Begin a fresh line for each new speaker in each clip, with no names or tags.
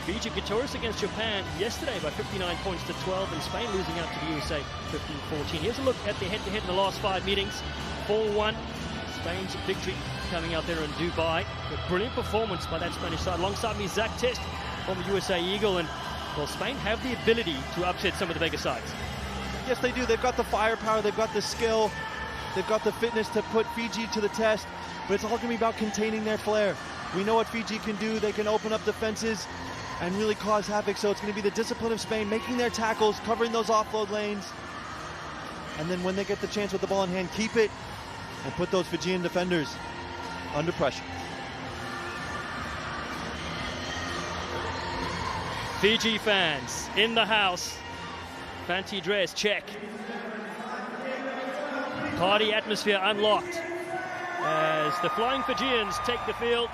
Fiji victorious against Japan yesterday by 59 points to 12, and Spain losing out to the USA 15-14. Here's a look at the head-to-head in the last 5 meetings. 4-1, Spain's victory coming out there in Dubai. A brilliant performance by that Spanish side. Alongside me, Zach Test from the USA Eagle, and well, Spain have the ability to upset some of the bigger sides.
Yes, they do. They've got the firepower, they've got the skill, they've got the fitness to put Fiji to the test, but it's all going to be about containing their flair. We know what Fiji can do. They can open up defenses and really cause havoc, so it's going to be the discipline of Spain, making their tackles, covering those offload lanes, and then when they get the chance with the ball in hand, keep it and put those Fijian defenders under pressure.
Fiji fans in the house. Fancy dress, check. Party atmosphere unlocked as the Flying Fijians take the field,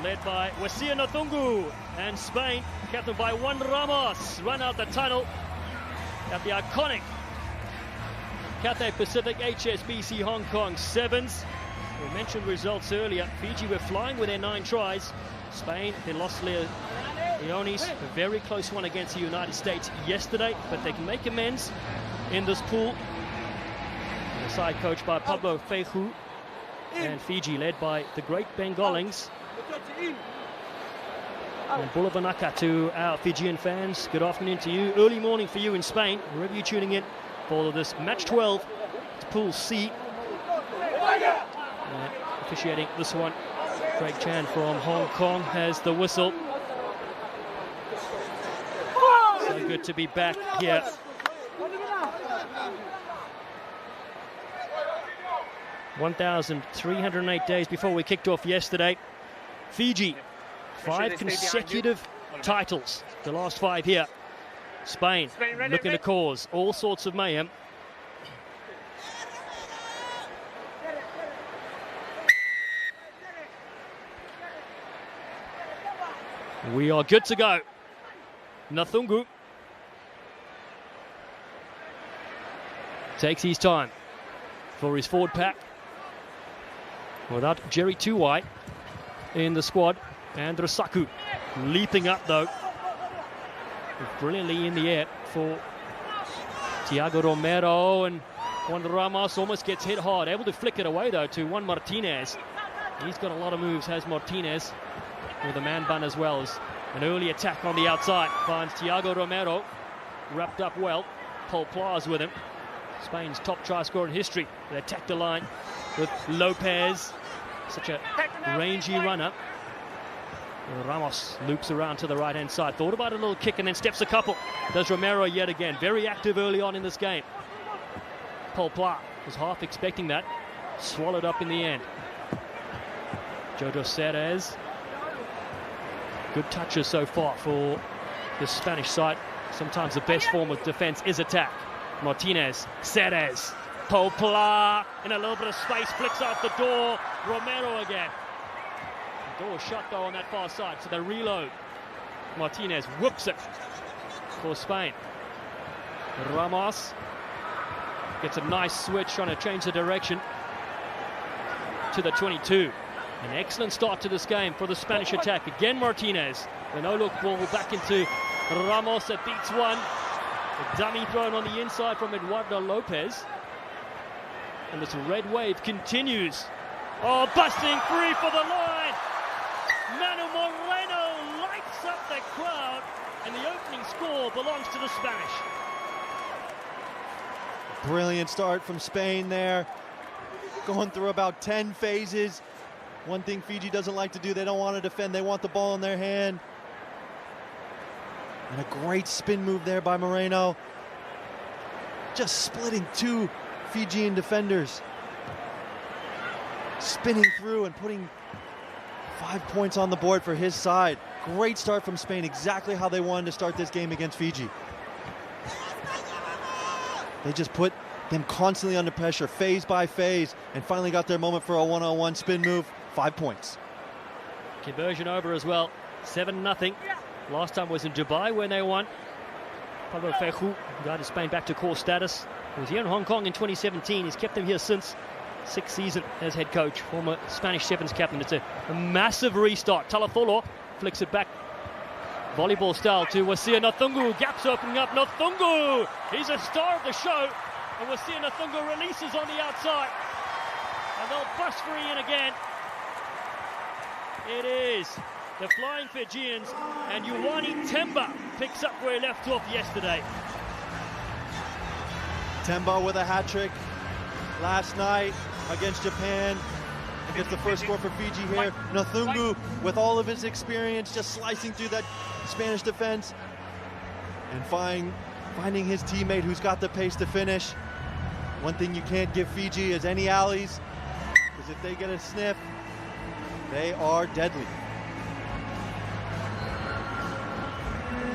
led by Wasia Nathungu, and Spain, captained by Juan Ramos, run out the tunnel at the iconic Cathay Pacific HSBC Hong Kong 7's. We mentioned results earlier. Fiji were flying with their 9 tries. Spain, they lost Leonis, a very close one against the United States yesterday, but they can make amends in this pool. The side coached by Pablo Fehu, and Fiji led by the great Bengalings. And Bulavanaka to our Fijian fans. Good afternoon to you. Early morning for you in Spain, wherever you're tuning in for this match 12 to Pool C. Officiating this one, Craig Chan from Hong Kong has the whistle. So good to be back here. (1,308 days before we kicked off yesterday. Fiji, 5 consecutive titles, the last 5 here. Spain looking to cause all sorts of mayhem. We are good to go. Nathungu takes his time for his forward pack. Without Jerry Tuwai in the squad. And Rasaku leaping up though. Brilliantly in the air for Thiago Romero, and Juan Ramos almost gets hit hard. Able to flick it away though to Juan Martinez. He's got a lot of moves, has Martinez, with a man bun as well. As an early attack on the outside finds Thiago Romero, wrapped up well. Paul Pla's with him. Spain's top try scorer in history. They attack the line with Lopez, such a rangy runner. Ramos loops around to the right hand side, thought about a little kick and then steps a couple. Does Romero yet again, very active early on in this game. Paul Pla was half expecting that, swallowed up in the end. Jojo Serres, good touches so far for the Spanish side. Sometimes the best form of defense is attack. Martinez, Serres, Paul Pla in a little bit of space, flicks out the door. Romero again. The door shut though on that far side, so they reload. Martinez whoops it for Spain. Ramos gets a nice switch, trying to change the direction to the 22. An excellent start to this game for the Spanish attack. Again Martinez, the no-look ball back into Ramos, that beats one. A dummy thrown on the inside from Eduardo Lopez. And this red wave continues. Oh, busting free for the line. Manu Moreno lights up the crowd, and the opening score belongs to the Spanish.
Brilliant start from Spain there. Going through about 10 phases. One thing Fiji doesn't like to do, they don't want to defend, they want the ball in their hand. And a great spin move there by Moreno. Just splitting 2 Fijian defenders. Spinning through and putting 5 points on the board for his side. Great start from Spain, exactly how they wanted to start this game against Fiji. They just put them constantly under pressure, phase by phase, and finally got their moment for a one-on-one spin move. 5 points.
Conversion over as well, 7-0. Last time was in Dubai when they won. Pablo Fehu guided Spain back to core status. He was here in Hong Kong in 2017. He's kept them here since. 6th season as head coach, former Spanish 7's captain. It's a massive restart. Talafolo flicks it back Volleyball style to Wasia Nathungu. Gaps opening up. Nathungu! He's a star of the show. And Wasia Nathungu releases on the outside. And they'll bust free in again. It is the Flying Fijians. And Ioane Temba picks up where he left off yesterday.
Temba with a hat trick last night against Japan. Gets the first score for Fiji here. Nathungu, with all of his experience, just slicing through that Spanish defense and finding his teammate who's got the pace to finish. One thing you can't give Fiji is any alleys, because if they get a sniff, they are deadly.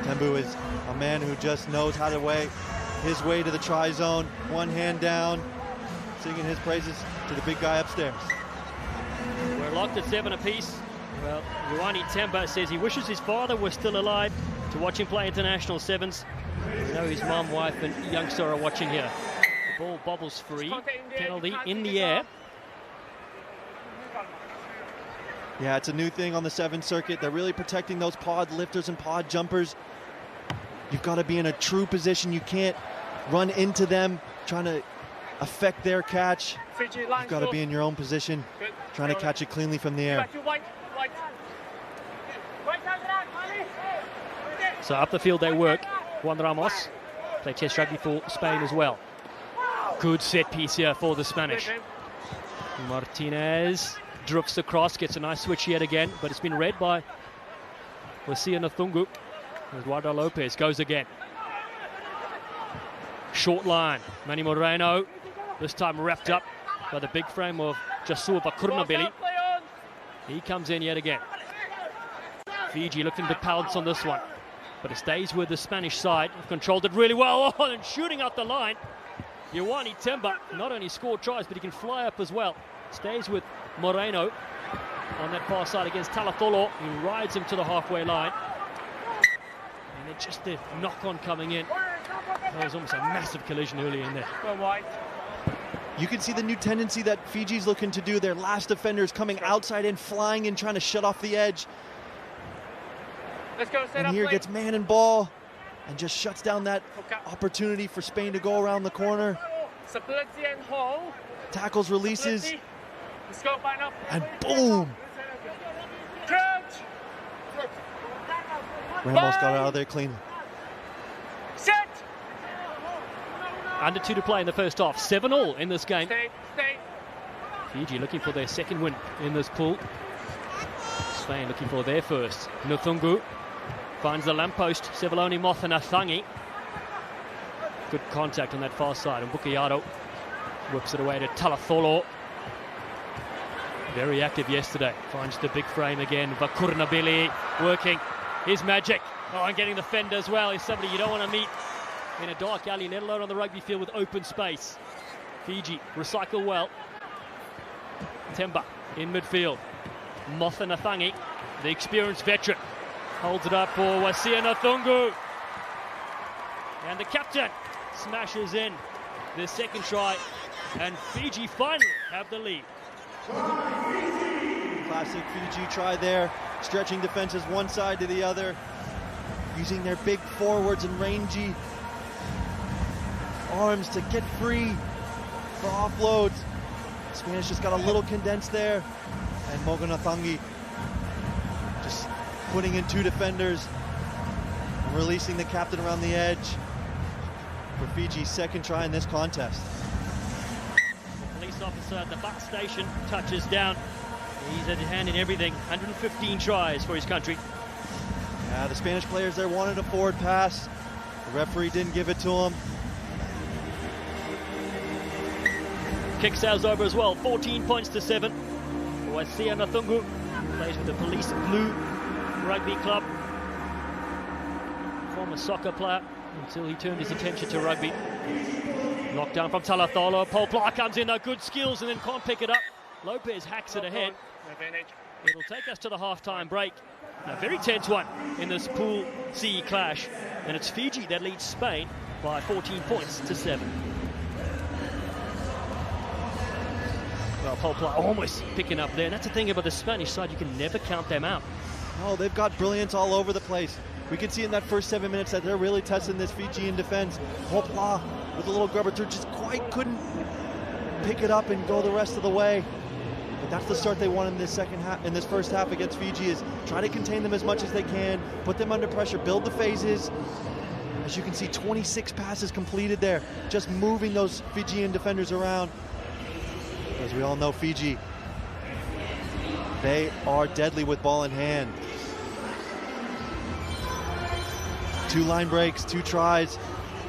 Tembu is a man who just knows how to weigh his way to the try zone. One hand down, singing his praises to the big guy upstairs.
We're locked at 7 apiece. Well, Ioane Temba says he wishes his father was still alive to watch him play international sevens. You know his mum, wife and youngster are watching here. The ball bobbles free. Penalty in the air.
Yeah, it's a new thing on the 7 circuit. They're really protecting those pod lifters and pod jumpers. You've got to be in a true position. You can't run into them trying to affect their catch. You've got to be in your own position, trying to catch it cleanly from the air.
So up the field they work. Juan Ramos play test rugby for Spain as well. Good set piece here for the Spanish. Martinez drifts across, gets a nice switch yet again, but it's been read by Wasia Nathungu. Eduardo Lopez goes again. Short line, Manny Moreno, this time wrapped up by the big frame of Jasur Vakurnabeli. He comes in yet again. Fiji looking to pounce on this one, but it stays with the Spanish side. Controlled it really well, and shooting up the line. Ioane Temba not only scored tries, but he can fly up as well. Stays with Moreno on that far side against Talatolo. He rides him to the halfway line. And then just the knock-on coming in. That was almost a massive collision early in there.
You can see the new tendency that Fiji's looking to do. Their last defenders coming outside in, flying in, trying to shut off the edge.
Let's go,
and here gets man and ball and just shuts down that opportunity for Spain to go around the corner. Tackles, releases, and boom! Ramos got out of there cleanly.
Under 2 to play in the first half. 7-all in this game. Fiji looking for their second win in this pool. Spain looking for their first. Nathungu finds the lamppost. Sevaloni Mothanathangi. Good contact on that far side. And Bukiato whips it away to Talatholo. Very active yesterday. Finds the big frame again. Vakurnabeli working his magic. Oh, and getting the fender as well. He's somebody you don't want to meet in a dark alley, let alone on the rugby field with open space. Fiji recycle well. Temba in midfield. Mothanathangi, the experienced veteran, holds it up for Wasia Nathungu. And the captain smashes in the second try. And Fiji finally have the lead.
Classic Fiji try there. Stretching defenses one side to the other. Using their big forwards and rangy arms to get free for offloads. Spanish just got a little condensed there, and Moganathangi just putting in 2 defenders and releasing the captain around the edge for Fiji's second try in this contest.
The police officer at the Buck station touches down. He's had a hand in everything. 115 tries for his country.
Yeah, the Spanish players there wanted a forward pass. The referee didn't give it to him.
Kick sails over as well. 14 points to 7. Wasia Nathungu plays with the Police Blue Rugby Club. Former soccer player until he turned his attention to rugby. Knocked down from Talatholo. Paul Pla comes in, though, good skills, and then can't pick it up. Lopez hacks it ahead. It'll take us to the half-time break. A very tense one in this Pool C clash. And it's Fiji that leads Spain by 14 points to 7. Well, Paul Pla almost picking up there. And that's the thing about the Spanish side, you can never count them out.
No, they've got brilliance all over the place. We can see in that first 7 minutes that they're really testing this Fijian defense. Hopla with a little grubber just quite couldn't pick it up and go the rest of the way. But that's the start they want in this first half against Fiji, is try to contain them as much as they can, put them under pressure, build the phases. As you can see, 26 passes completed there, just moving those Fijian defenders around. As we all know, Fiji, they are deadly with ball in hand. 2 line breaks, 2 tries.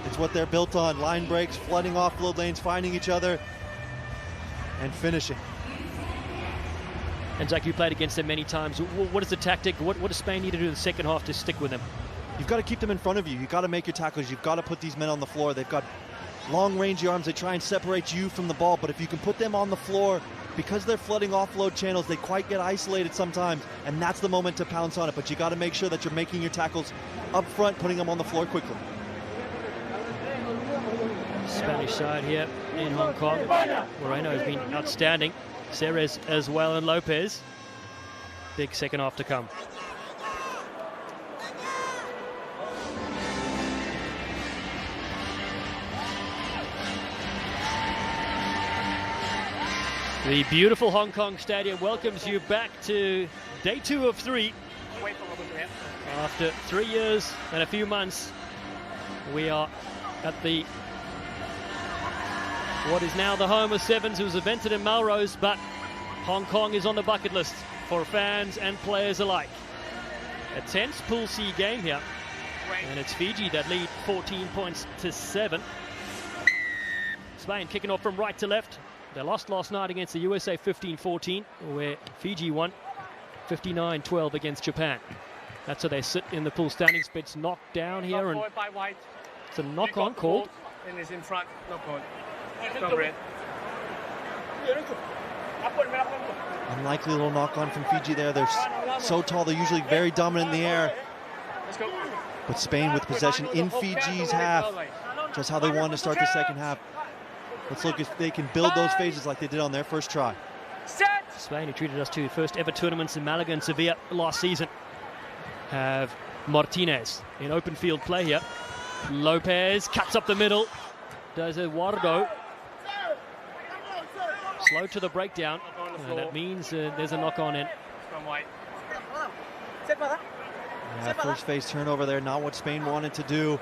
It's what they're built on. Line breaks, flooding offload lanes, finding each other, and finishing.
And Zach, you played against them many times. What is the tactic? What does Spain need to do in the second half to stick with them?
You've got to keep them in front of you. You've got to make your tackles. You've got to put these men on the floor. They've got long range arms. They try and separate you from the ball, but if you can put them on the floor, because they're flooding offload channels, they quite get isolated sometimes, and that's the moment to pounce on it. But you got to make sure that you're making your tackles up front, putting them on the floor quickly.
Spanish side here in Hong Kong. Moreno has been outstanding. Ceres as well, and Lopez. Big second half to come. The beautiful Hong Kong Stadium welcomes you back to day 2 of 3. After 3 years and a few months, we are at what is now the home of 7's. It was invented in Melrose, but Hong Kong is on the bucket list for fans and players alike. A tense Pool C game here, and it's Fiji that lead 14 points to 7. Spain kicking off from right to left. They lost last night against the USA 15-14, where Fiji won 59-12 against Japan. That's how they sit in the pool standings. But it's knocked down here, and it's a knock-on called.
And is in front, not good.
Unlikely little knock-on from Fiji there. They're so tall, they're usually very dominant in the air. But Spain with possession in Fiji's half, just how they wanted to start the second half. Let's look if they can build those phases like they did on their first try.
Spain, who treated us to the first ever tournaments in Malaga and Sevilla last season, have Martinez in open field play here. Lopez cuts up the middle, does Eduardo. Slow to the breakdown, and that means there's a knock-on in.
First phase turnover there, not what Spain wanted to do.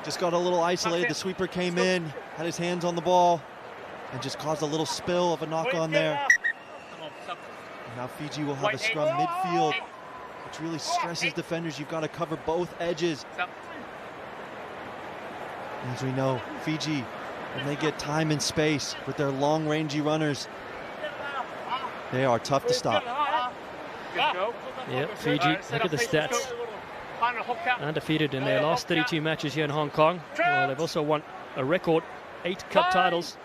Just got a little isolated. The sweeper came in, had his hands on the ball, and just caused a little spill of a knock-on there. And now Fiji will have a scrum midfield, which really stresses defenders. You've got to cover both edges. As we know, Fiji, when they get time and space with their long-rangey runners, they are tough to stop.
Yeah, Fiji, look at the stats. Undefeated in their last 32 matches here in Hong Kong. Well, they've also won a record 8 cup titles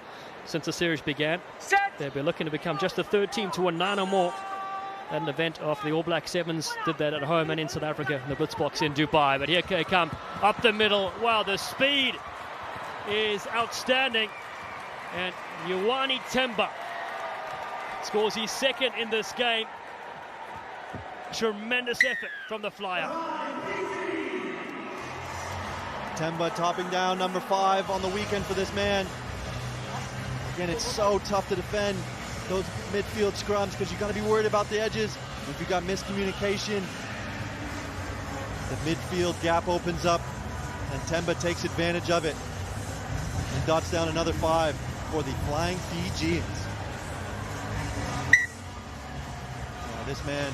since the series began. They'll be looking to become just the 3rd team to win 9 or more at an event after the All Black 7's did that at home and in South Africa in the Blitzbox in Dubai. But here they come up the middle. Wow, the speed is outstanding. And Ioane Temba scores his 2nd in this game. Tremendous effort from the flyer.
Temba topping down number 5 on the weekend for this man. Again, it's so tough to defend those midfield scrums because you got to be worried about the edges. If you got miscommunication, the midfield gap opens up, and Temba takes advantage of it and dots down another 5 for the Flying Fijians. This man,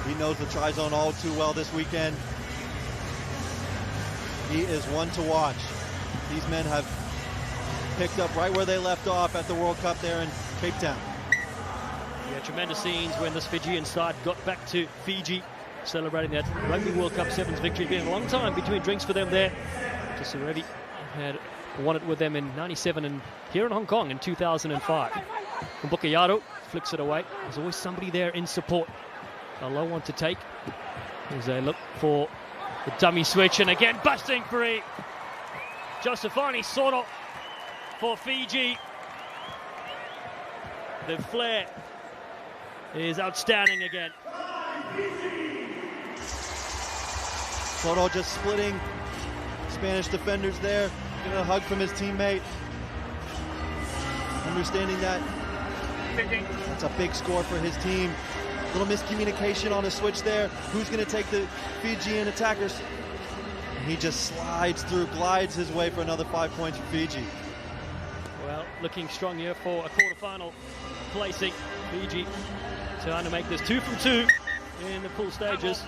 he knows the try zone all too well this weekend. He is one to watch. These men have picked up right where they left off at the World Cup there in Cape Town.
Yeah, tremendous scenes when this Fijian side got back to Fiji, celebrating that Rugby World Cup 7's victory. Been a long time between drinks for them there. Tsurevi had won it with them in '97 and here in Hong Kong in 2005. Mbukayaro flicks it away. There's always somebody there in support. A low one to take as they look for the dummy switch, and again busting free. Josefani Soro for Fiji. The flair is outstanding again.
Soto just splitting Spanish defenders there. Getting a hug from his teammate. Understanding that that's a big score for his team. Little miscommunication on a switch there. Who's going to take the Fijian attackers? And he just slides through, glides his way for another 5 points for Fiji.
Well, looking strong here for a quarterfinal placing. Fiji trying to make this 2 from 2 in the pool stages.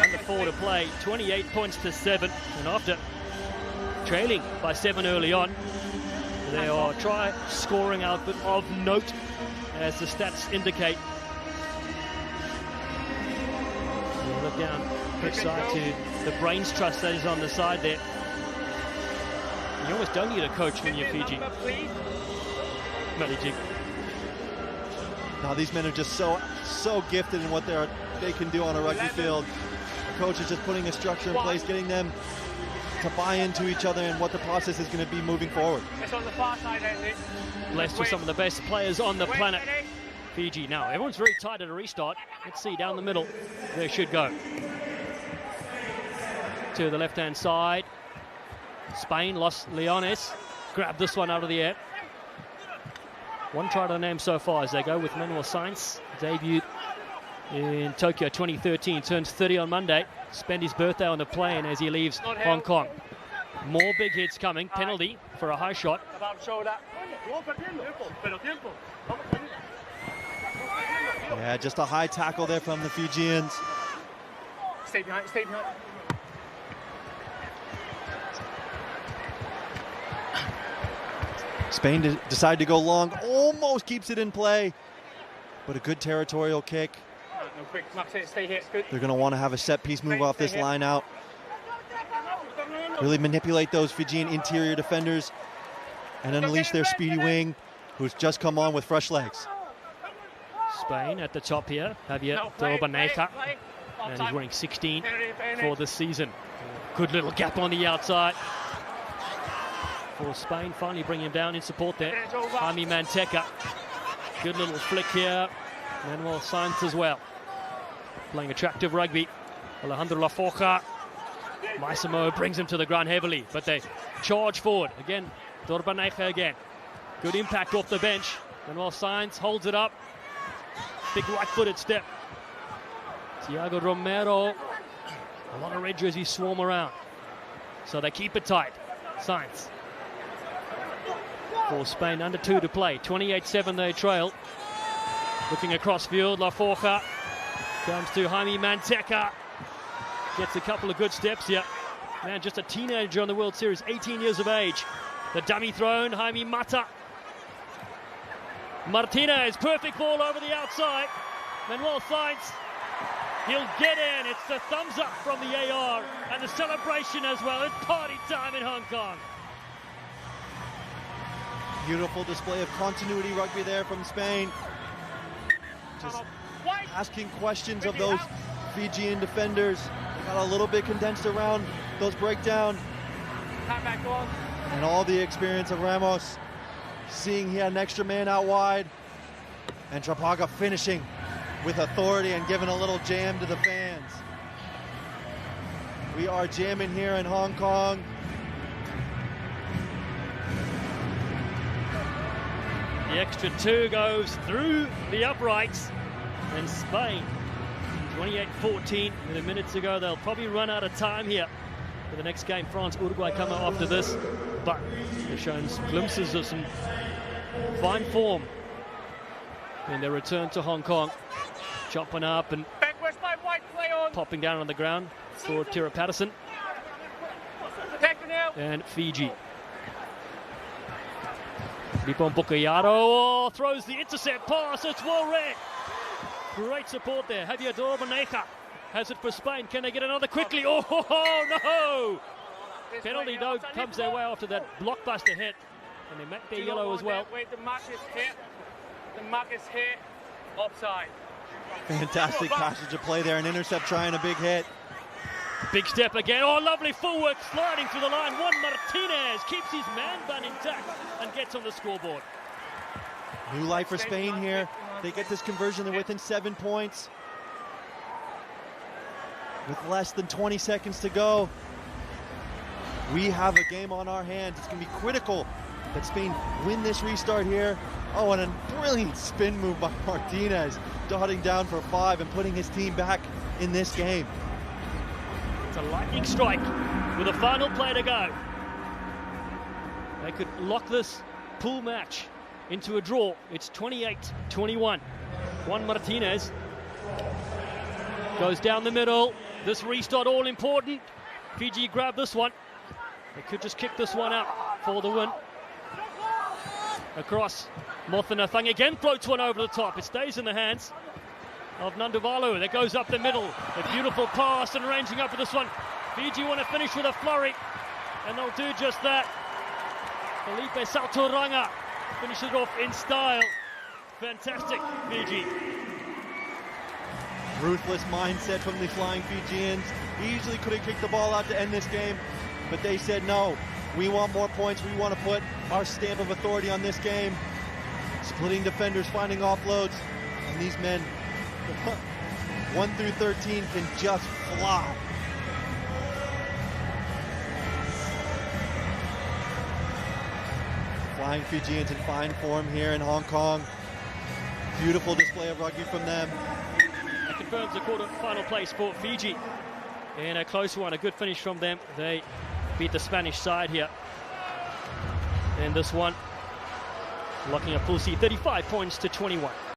Under 4 to play, 28 points to 7. And after trailing by 7 early on, they are scoring output of note, as the stats indicate. You look down pitch side to the brains trust that is on the side there. You almost don't need a coach when you're Fiji.
Now these men are just so gifted in what they can do on a rugby field. The coach is just putting a structure in place, getting them to buy into each other and what the process is going to be moving forward.
It's on the far side, Andy.
Blessed with some of the best players on the planet. Fiji now, everyone's very tight at a restart. Let's see, down the middle, they should go. To the left-hand side. Spain, Los Leones, grab this one out of the air. One try to the name so far as they go with Manuel Sainz. Debuted in Tokyo 2013, turns 30 on Monday. Spent his birthday on the plane as he leaves Hong Kong. More big hits coming. Penalty for a high shot.
Yeah, just a high tackle there from the Fijians.
Stay behind, stay behind.
Spain decided to go long, almost keeps it in play, but a good territorial kick.
No, quick, Max, stay here, good.
They're going to want to have a set piece move off this line out. Really manipulate those Fijian interior defenders and unleash their speedy wing, who's just come on with fresh legs.
Spain at the top here, Javier Torbaneja, and he's wearing 16 for the season. Good little gap on the outside for Spain, finally bring him down in support there. Jaime Manteca, good little flick here. Manuel Sainz as well, playing attractive rugby. Alejandro Laforja, Maisamo brings him to the ground heavily, but they charge forward. Again, Torbaneja again. Good impact off the bench. Manuel Sainz holds it up. Big right-footed step. Thiago Romero. A lot of red jerseys swarm around, so they keep it tight. Sainz. For Spain, under 2 to play. 28-7 they trail. Looking across field, Laforja comes to Jaime Manteca. Gets a couple of good steps here. Man, just a teenager on the World Series, 18 years of age. The dummy thrown, Jaime Mata. Martinez, perfect ball over the outside. Manuel Sainz, he'll get in. It's the thumbs up from the AR and the celebration as well. It's party time in Hong Kong.
Beautiful display of continuity rugby there from Spain. Just asking questions of those Fijian defenders. They got a little bit condensed around those breakdown. And all the experience of Ramos, seeing he had an extra man out wide. And Trapaga finishing with authority and giving a little jam to the fans. We are jamming here in Hong Kong.
The extra 2 goes through the uprights, and Spain 28-14 minutes ago. They'll probably run out of time here for the next game. France, Uruguay come out after this, but they've shown some glimpses of some fine form in their return to Hong Kong. Chopping up and popping down on the ground for Tira Patterson and Fiji. Lipon Bukayaro throws the intercept pass. It's well read. Great support there. Javier Torbaneja has it for Spain. Can they get another quickly? Oh, no! Penalty, though, comes their way after that blockbuster hit. And they make their yellow as well.
Wait, the mark is hit. The mark is hit. Offside.
Fantastic passage of play there. An intercept trying a big hit.
Big step again. Oh, lovely footwork sliding through the line. Juan Martinez keeps his man bun intact and gets on the scoreboard.
New life for Spain here. They get this conversion. They're within 7 points. with less than 20 seconds to go. We have a game on our hands. It's going to be critical that Spain win this restart here. Oh, and a brilliant spin move by Martinez, dotting down for 5 and putting his team back in this game.
It's a lightning strike with a final play to go. They could lock this pool match into a draw. It's 28-21. Juan Martinez goes down the middle. This restart all important. Fiji grab this one. They could just kick this one out for the win. Across, Mothanatang again floats one over the top. It stays in the hands of Nanduvalu. That goes up the middle. A beautiful pass and ranging up for this one. Fiji want to finish with a flurry, and they'll do just that. Felipe Saltoranga finishes it off in style. Fantastic, Fiji.
Ruthless mindset from the Flying Fijians. Easily could have kicked the ball out to end this game, but they said no. We want more points. We want to put our stamp of authority on this game. Splitting defenders, finding offloads, and these men, 1 through 13, can just fly. Flying Fijians in fine form here in Hong Kong. Beautiful display of rugby from them.
That confirms the quarter-final place for Fiji. And a close one, a good finish from them. They beat the Spanish side here. And this one, locking a full seed, 35 points to 21.